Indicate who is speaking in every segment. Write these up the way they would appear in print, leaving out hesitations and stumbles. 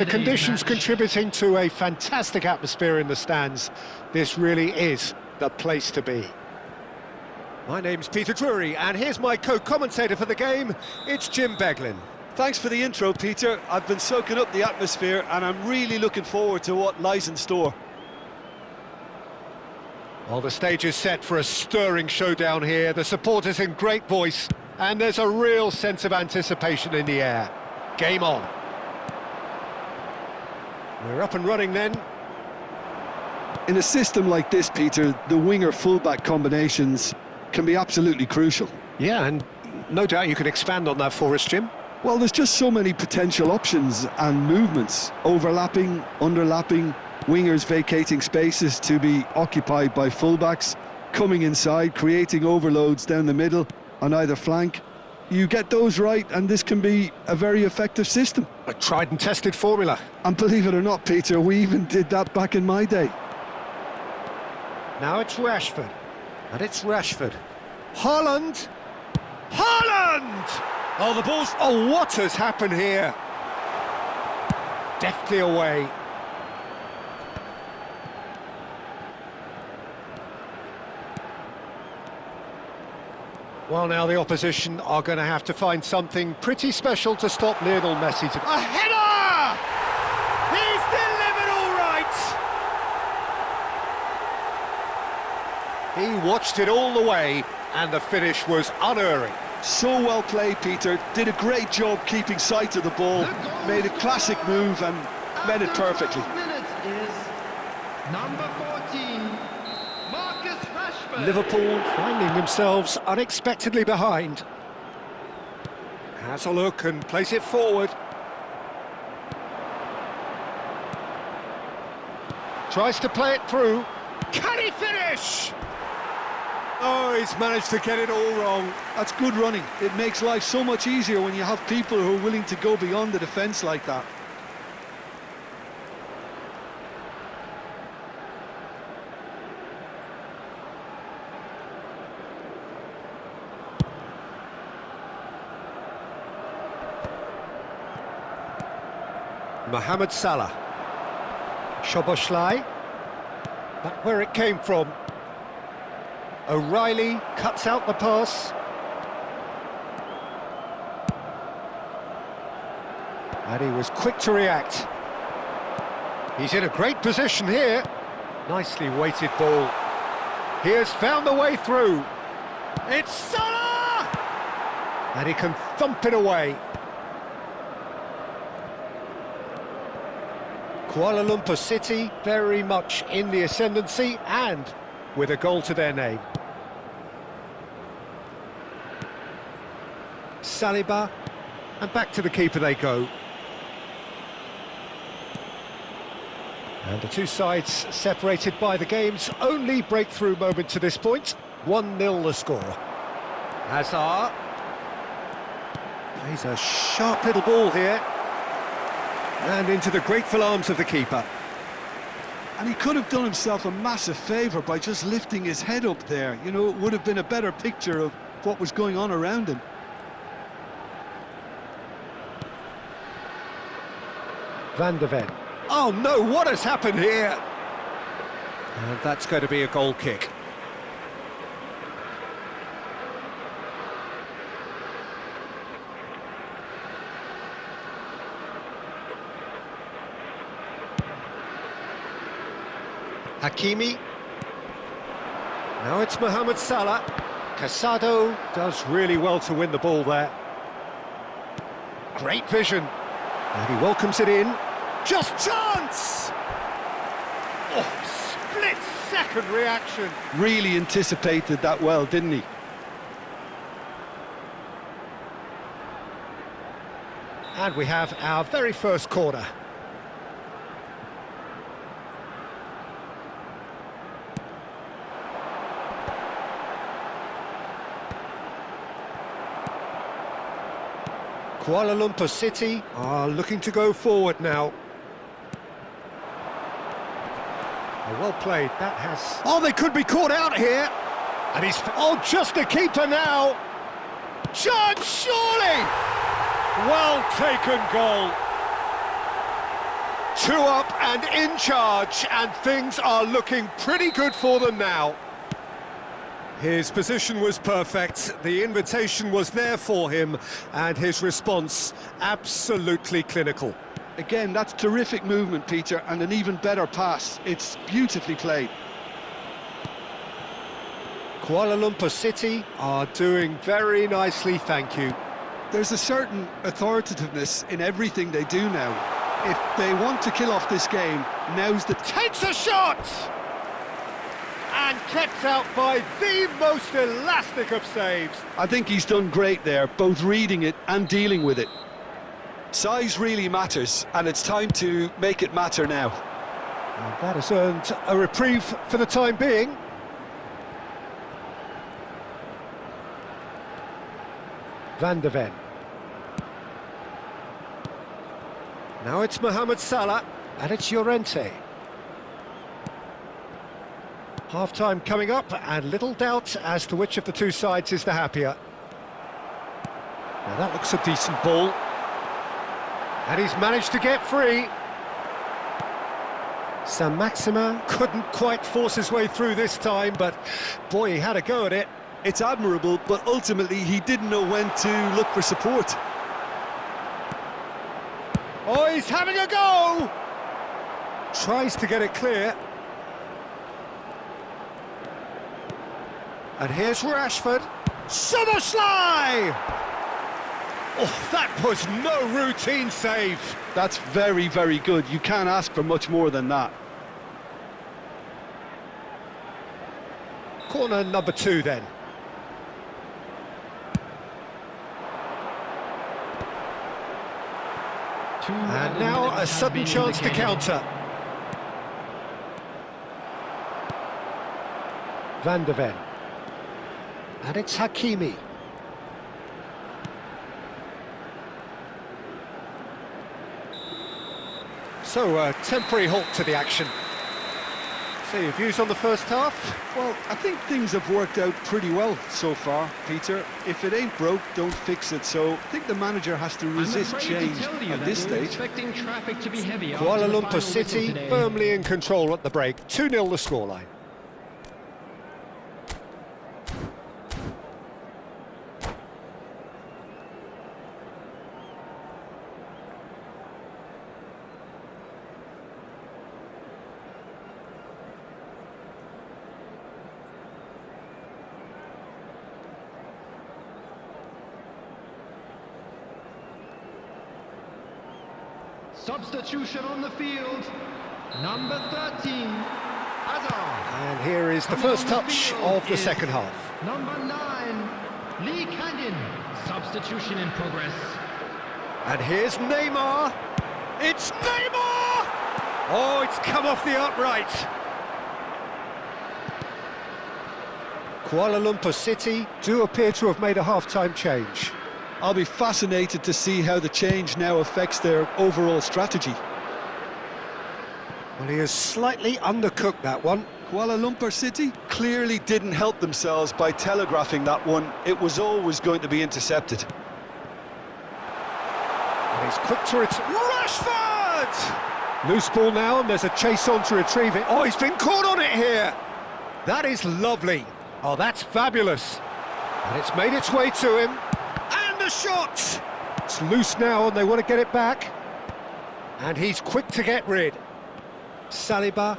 Speaker 1: The conditions contributing to a fantastic atmosphere in the stands. This really is the place to be. My name's Peter Drury, and here's my co-commentator for the game. It's Jim Beglin.
Speaker 2: Thanks for the intro, Peter. I've been soaking up the atmosphere, and I'm really looking forward to what lies in store.
Speaker 1: Well, the stage is set for a stirring showdown here. The supporters in great voice, and there's a real sense of anticipation in the air. Game on. We're up and running then.
Speaker 2: In a system like this, Peter, the winger-fullback combinations can be absolutely crucial.
Speaker 1: Yeah, and no doubt you could expand on that for us, Jim.
Speaker 2: Well, there's just so many potential options and movements. Overlapping, underlapping, wingers vacating spaces to be occupied by fullbacks, coming inside, creating overloads down the middle on either flank. You get those right, and this can be a very effective system.
Speaker 1: A tried and tested formula.
Speaker 2: And believe it or not, Peter, we even did that back in my day.
Speaker 1: Now it's Rashford. And it's Rashford. Haaland! Haaland! Oh, the ball's... Oh, what has happened here? Deftly away. Well, now the opposition are going to have to find something pretty special to stop Lionel Messi. A header! He's delivered all right! He watched it all the way, and the finish was unerring.
Speaker 2: So well played, Peter. Did a great job keeping sight of the ball. Made a classic move and met it perfectly.
Speaker 3: Number 14.
Speaker 1: Liverpool finding themselves unexpectedly behind. Has a look and plays it forward. Tries to play it through. Can he finish? Oh, he's managed to get it all wrong.
Speaker 2: That's good running. It makes life so much easier when you have people who are willing to go beyond the defence like that.
Speaker 1: Mohamed Salah. Szoboszlai. That's where it came from. O'Reilly cuts out the pass. And he was quick to react. He's in a great position here. Nicely weighted ball. He has found the way through. It's Salah! And he can thump it away. Kuala Lumpur City very much in the ascendancy and with a goal to their name. Saliba, and back to the keeper they go. And the two sides separated by the game's only breakthrough moment to this point. 1-0 the score. Hazard. Plays a sharp little ball here. And into the grateful arms of the keeper.
Speaker 2: And he could have done himself a massive favour by just lifting his head up there. You know, it would have been a better picture of what was going on around him.
Speaker 1: Van de Ven. Oh no, what has happened here? And that's going to be a goal kick. Hakimi. Now it's Mohamed Salah. Casado does really well to win the ball there. Great vision. And he welcomes it in. Just chance! Oh, split-second reaction.
Speaker 2: Really anticipated that well, didn't he?
Speaker 1: And we have our very first corner. Kuala Lumpur City are looking to go forward now. Oh, well played, that has... Oh, they could be caught out here! And he's... Oh, just a keeper now! Chance, surely! Well taken goal. 2 up and in charge, and things are looking pretty good for them now. His position was perfect, the invitation was there for him, and his response absolutely clinical.
Speaker 2: Again, that's terrific movement, Peter, and an even better pass. It's beautifully played.
Speaker 1: Kuala Lumpur City are doing very nicely, thank you.
Speaker 2: There's a certain authoritativeness in everything they do now. If they want to kill off this game, now's the...
Speaker 1: Takes a shot! And kept out by the most elastic of saves.
Speaker 2: I think he's done great there, both reading it and dealing with it. Size really matters, and it's time to make it matter now.
Speaker 1: And that has earned a reprieve for the time being. Van der Ven. Now it's Mohamed Salah, and it's Llorente. Half-time coming up, and little doubt as to which of the two sides is the happier. Now that looks a decent ball. And he's managed to get free. Saint-Maximin couldn't quite force his way through this time, but boy, he had a go at it.
Speaker 2: It's admirable, but ultimately he didn't know when to look for support.
Speaker 1: Oh, he's having a go! Tries to get it clear. And here's Rashford. Szoboszlai! Oh, that was no routine save.
Speaker 2: That's very, very good. You can't ask for much more than that.
Speaker 1: Corner number 2 then. And now a sudden chance to counter. Van der Ven. And it's Hakimi. So, a temporary halt to the action. So, your views on the first half?
Speaker 2: Well, I think things have worked out pretty well so far, Peter. If it ain't broke, don't fix it. So I think the manager has to resist change at this stage.
Speaker 1: Kuala Lumpur City firmly in control at the break. 2-0 the scoreline.
Speaker 3: Substitution on the field, number 13, Hazard.
Speaker 1: And here is the first touch of the second half.
Speaker 3: Number 9, Lee Canyon. Substitution in progress.
Speaker 1: And here's Neymar. It's Neymar! Oh, it's come off the upright. Kuala Lumpur City do appear to have made a half-time change.
Speaker 2: I'll be fascinated to see how the change now affects their overall strategy.
Speaker 1: Well, he has slightly undercooked that one.
Speaker 2: Kuala Lumpur City clearly didn't help themselves by telegraphing that one. It was always going to be intercepted.
Speaker 1: And he's quick to return. Rashford! Loose ball now, and there's a chase on to retrieve it. Oh, he's been caught on it here. That is lovely. Oh, that's fabulous. And it's made its way to him. And the shot! It's loose now, and they want to get it back. And he's quick to get rid. Saliba.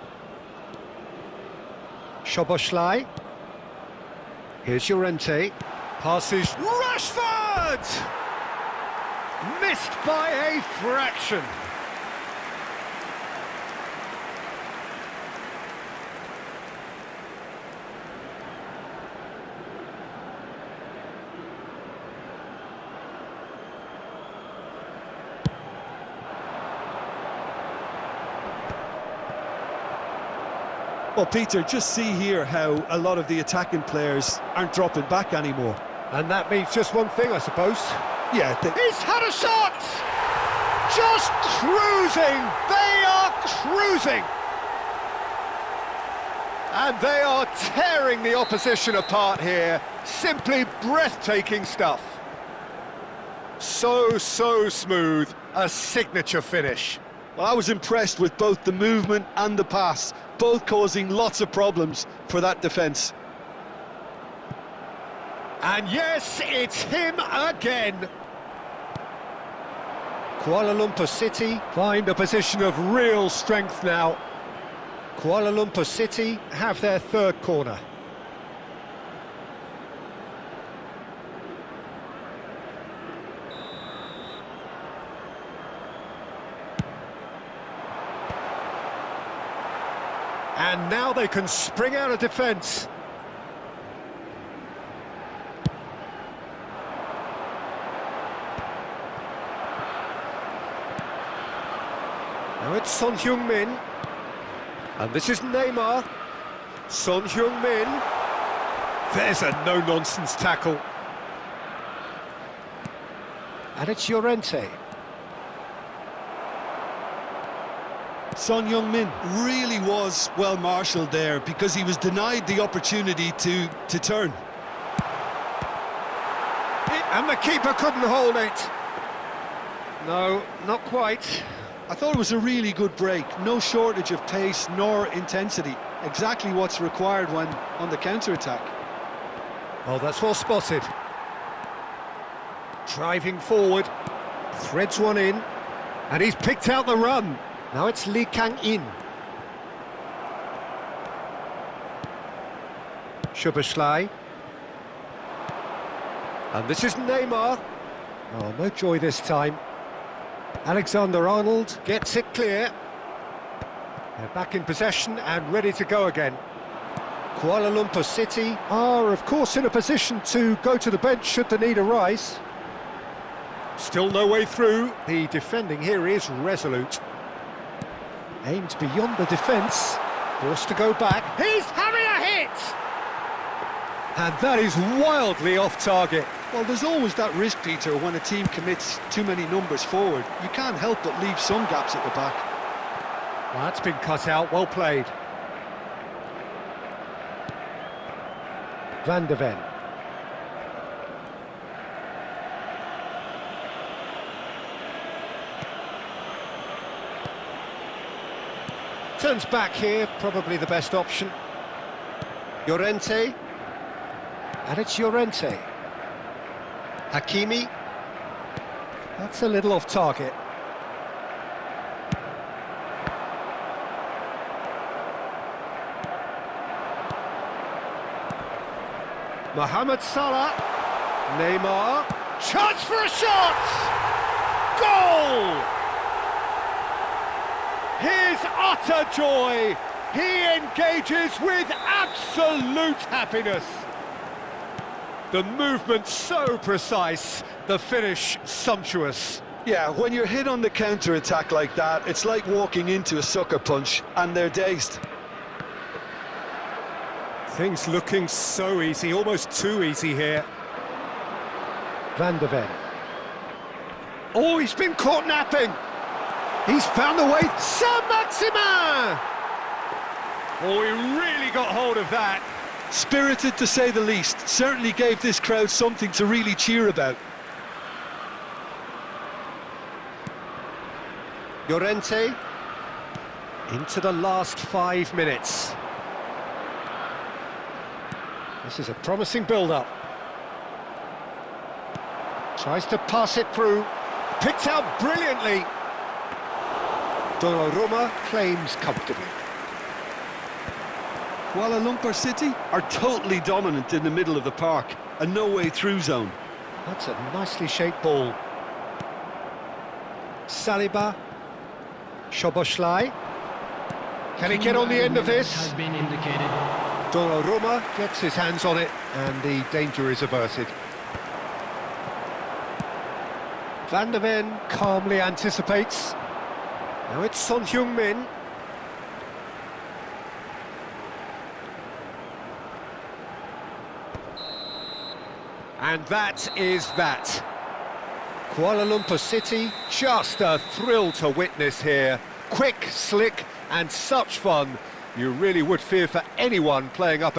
Speaker 1: Szoboszlai. Here's Llorente. Passes Rashford! Missed by a fraction.
Speaker 2: Well, Peter, just see here how a lot of the attacking players aren't dropping back anymore.
Speaker 1: And that means just one thing, I suppose.
Speaker 2: Yeah,
Speaker 1: He's had a shot! Just cruising! They are cruising! And they are tearing the opposition apart here. Simply breathtaking stuff. So smooth. A signature finish.
Speaker 2: Well, I was impressed with both the movement and the pass, both causing lots of problems for that defence.
Speaker 1: And yes, it's him again. Kuala Lumpur City find a position of real strength now. Kuala Lumpur City have their third corner. And now they can spring out of defence. Now it's Son Heung-min. And this is Neymar. Son Heung-min. There's a no-nonsense tackle. And it's Llorente.
Speaker 2: Son Heung-min really was well marshalled there because he was denied the opportunity to turn.
Speaker 1: And the keeper couldn't hold it. No, not quite.
Speaker 2: I thought it was a really good break. No shortage of pace nor intensity. Exactly what's required when on the counter-attack.
Speaker 1: Oh, that's well spotted. Driving forward. Threads one in. And he's picked out the run. Now it's Lee Kang-in. Szoboszlai. And this is Neymar. Oh, no joy this time. Alexander-Arnold gets it clear. They're back in possession and ready to go again. Kuala Lumpur City are, of course, in a position to go to the bench should the need arise. Still no way through. The defending here is resolute. Aimed beyond the defence. Forced to go back. He's having a hit! And that is wildly off target.
Speaker 2: Well, there's always that risk, Peter, when a team commits too many numbers forward. You can't help but leave some gaps at the back.
Speaker 1: Well, that's been cut out, well played. Van de Ven. Turns back here, probably the best option. Llorente. And it's Llorente. Hakimi. That's a little off target. Mohamed Salah. Neymar. Chance for a shot! Goal! His utter joy. He engages with absolute happiness. The movement so precise, the finish sumptuous.
Speaker 2: Yeah, when you're hit on the counter-attack like that, it's like walking into a sucker punch, and they're dazed.
Speaker 1: Things looking so easy, almost too easy here. Van de Ven. Oh, he's been caught napping. He's found the way. Saint-Maximin! Oh, he really got hold of that.
Speaker 2: Spirited, to say the least. Certainly gave this crowd something to really cheer about.
Speaker 1: Llorente. Into the last 5 minutes. This is a promising build-up. Tries to pass it through. Picked out brilliantly. Donnarumma claims comfortably.
Speaker 2: Kuala Lumpur City are totally dominant in the middle of the park, a no-way-through zone.
Speaker 1: That's a nicely shaped ball. Saliba. Szoboszlai. Can he get on the end of this?
Speaker 3: Has been indicated.
Speaker 1: Donnarumma gets his hands on it, and the danger is averted. Van de Ven calmly anticipates. Now it's Son Heung-min. And that is that. Kuala Lumpur City, just a thrill to witness here. Quick, slick, and such fun. You really would fear for anyone playing up